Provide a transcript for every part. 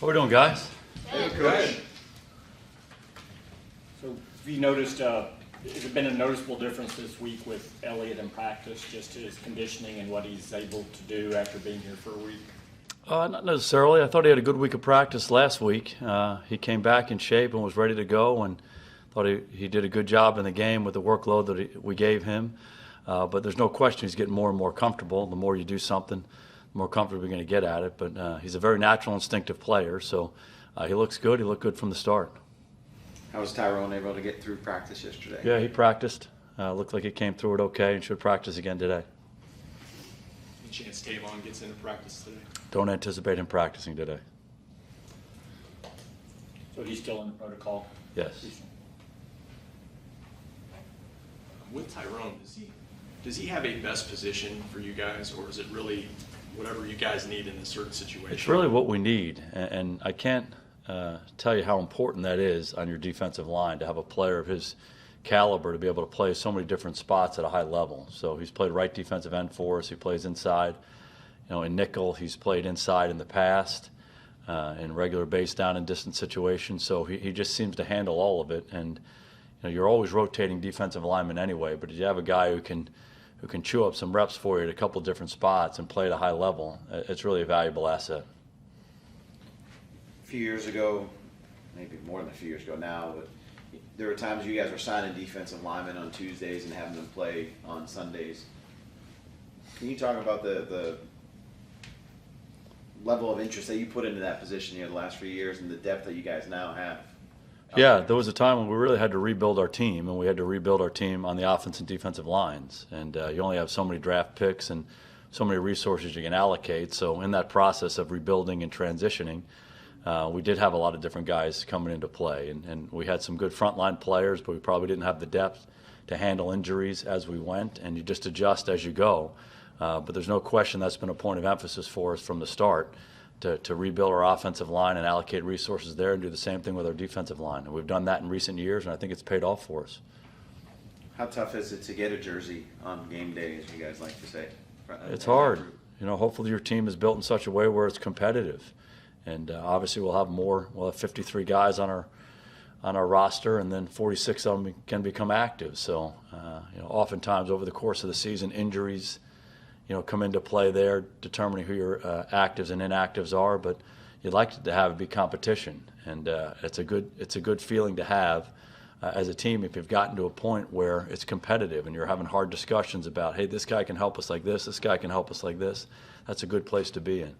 How we doing, guys? Hey, Coach. So have you noticed, has it been a noticeable difference this week with Elliott in practice, just his conditioning and what he's able to do after being here for a week? Not necessarily. I thought he had a good week of practice last week. He came back in shape and was ready to go, and thought he did a good job in the game with the workload that we gave him. But there's no question he's getting more and more comfortable. The more you do something, the more comfortable you're going to get at it. But he's a very natural, instinctive player, so he looks good. He looked good from the start. How was Tyrone able to get through practice yesterday? Yeah, he practiced. Looked like he came through it okay and should practice again today. Any chance Tavon gets into practice today? Don't anticipate him practicing today. So he's still in the protocol? Yes. With Tyrone, does he have a best position for you guys, or is it really whatever you guys need in a certain situation? It's really what we need, and I can't tell you how important that is on your defensive line to have a player of his caliber to be able to play so many different spots at a high level. So he's played right defensive end for us. He plays inside. In nickel, he's played inside in the past, in regular base down in distant situations. So he just seems to handle all of it. And you're always rotating defensive linemen anyway. But if you have a guy who can chew up some reps for you at a couple different spots and play at a high level, it's really a valuable asset. A few years ago, maybe more than a few years ago now, but there were times you guys were signing defensive linemen on Tuesdays and having them play on Sundays. Can you talk about the level of interest that you put into that position here the last few years and the depth that you guys now have? Yeah, there was a time when we really had to rebuild our team, and we had to rebuild our team on the offense and defensive lines. And you only have so many draft picks and so many resources you can allocate. So in that process of rebuilding and transitioning, we did have a lot of different guys coming into play. And we had some good frontline players, but we probably didn't have the depth to handle injuries as we went, and you just adjust as you go. But there's no question that's been a point of emphasis for us from the start, to rebuild our offensive line and allocate resources there and do the same thing with our defensive line. And we've done that in recent years, and I think it's paid off for us. How tough is it to get a jersey on game day, as you guys like to say? It's hard. Hopefully your team is built in such a way where it's competitive. And obviously we'll have 53 guys on our roster, and then 46 of them can become active. So, oftentimes over the course of the season, injuries come into play there, determining who your actives and inactives are. But you'd like to have it be competition, and it's a good feeling to have as a team if you've gotten to a point where it's competitive and you're having hard discussions about, hey, this guy can help us like this guy can help us like this. That's a good place to be in.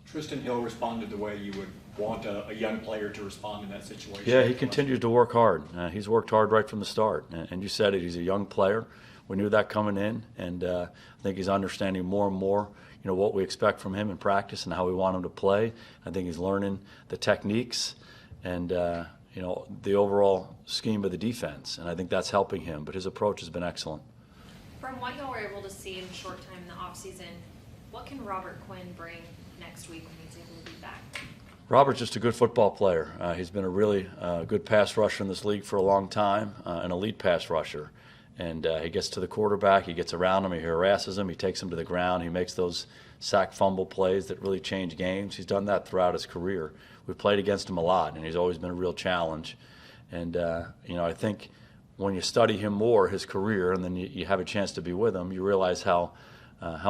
Tristan Hill responded the way you would want a young player to respond in that situation. Yeah, he continues to work hard. He's worked hard right from the start. And you said it, he's a young player. We knew that coming in, and I think he's understanding more and more, what we expect from him in practice and how we want him to play. I think he's learning the techniques and, the overall scheme of the defense, and I think that's helping him. But his approach has been excellent. From what y'all were able to see in short time in the offseason, what can Robert Quinn bring next week when he's able to be back? Robert's just a good football player. He's been a really good pass rusher in this league for a long time, an elite pass rusher. And he gets to the quarterback, he gets around him, he harasses him, he takes him to the ground, he makes those sack fumble plays that really change games. He's done that throughout his career. We've played against him a lot, and he's always been a real challenge. And, I think when you study him more, his career, and then you have a chance to be with him, you realize how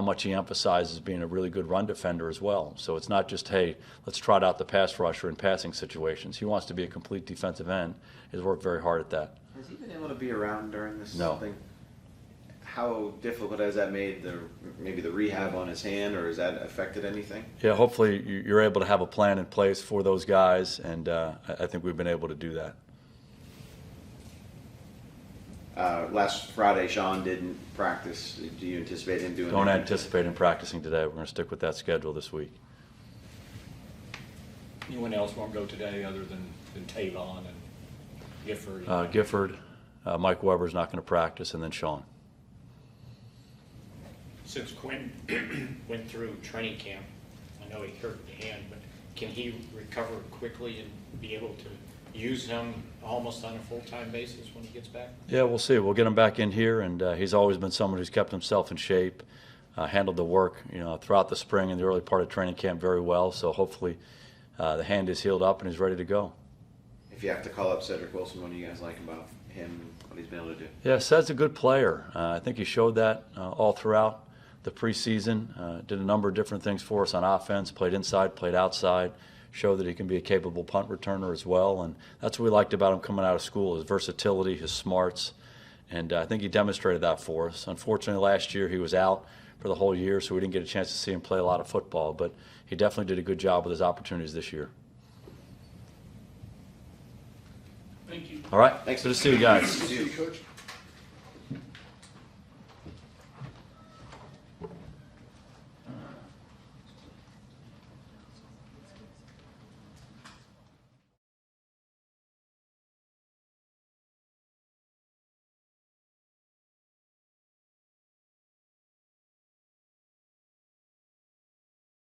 much he emphasizes being a really good run defender as well. So it's not just, hey, let's trot out the pass rusher in passing situations. He wants to be a complete defensive end. He's worked very hard at that. Has he been able to be around during this No. thing? How difficult has that made maybe the rehab on his hand, or has that affected anything? Yeah, hopefully you're able to have a plan in place for those guys, and I think we've been able to do that. Last Friday, Sean didn't practice. Do you anticipate him doing that? Don't anticipate him practicing today. We're going to stick with that schedule this week. Anyone else won't go today other than Tavon and Gifford? Gifford, Mike Weber's not going to practice, and then Sean. Since Quinn went through training camp, I know he hurt the hand, but can he recover quickly and be able to use him almost on a full-time basis when he gets back? Yeah, we'll see. We'll get him back in here, and he's always been someone who's kept himself in shape, handled the work throughout the spring and the early part of training camp very well. So hopefully the hand is healed up and he's ready to go. If you have to call up Cedric Wilson, what do you guys like about him, what he's been able to do? Yeah, Ced's a good player. I think he showed that all throughout the preseason. Did a number of different things for us on offense, played inside, played outside, showed that he can be a capable punt returner as well. And that's what we liked about him coming out of school, his versatility, his smarts. And I think he demonstrated that for us. Unfortunately, last year he was out for the whole year, so we didn't get a chance to see him play a lot of football. But he definitely did a good job with his opportunities this year. Thank you. All right. Thanks. Good to see you guys. See you. Coach.